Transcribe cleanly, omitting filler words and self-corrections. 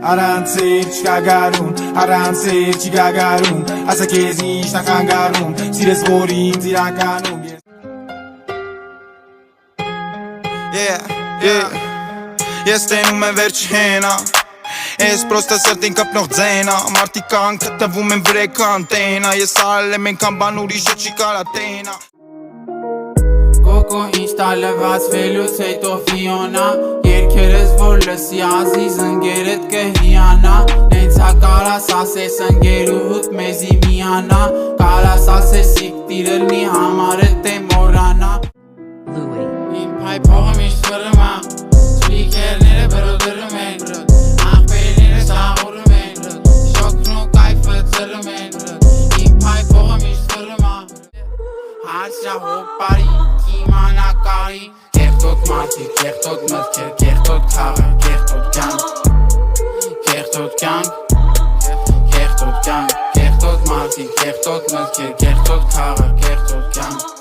Aranց չկագարում, aranց չկագարում, ասա քեզ ինչ տականգարում, սիրես որ ինձ իրականում Ես տենում եմ վերջենա Ես պրոստը սրտին կպնող ձենա Մարդիկ կան կտվում են վրեքը անտենա Ես արել եմ ենքան բան ուրիշը չի կարա տենա Կոկո ինչ տալված վելուց հետո Ֆիոնա Երկերս որ լսի ազիզ ընգերդ կհիանա Նենց հա կարաս ասես ընգերուհուտ մեզի միանա Կարաս ասես իգտիրելնի համարը տե մորանա Իմ պայ փողը միշտ վրմա Սպիքերները բրոդրում են Աղբերները սաղուրում են Շոքն ու կայֆը ծրում են Իմ պայ փողը միշտ վրմա Հարցրա հոպարի Կիմանակարի Կեղտոտ մարդիկ, կեղտոտ մտքեր, կեղտոտ խաղը, կեղտոտ կյանք Կեղտոտ կյանք, կեղտոտ կյանք Կեղտոտ մարդիկ, կեղտոտ մտքեր, կեղտոտ խաղը, կեղտոտ կյանք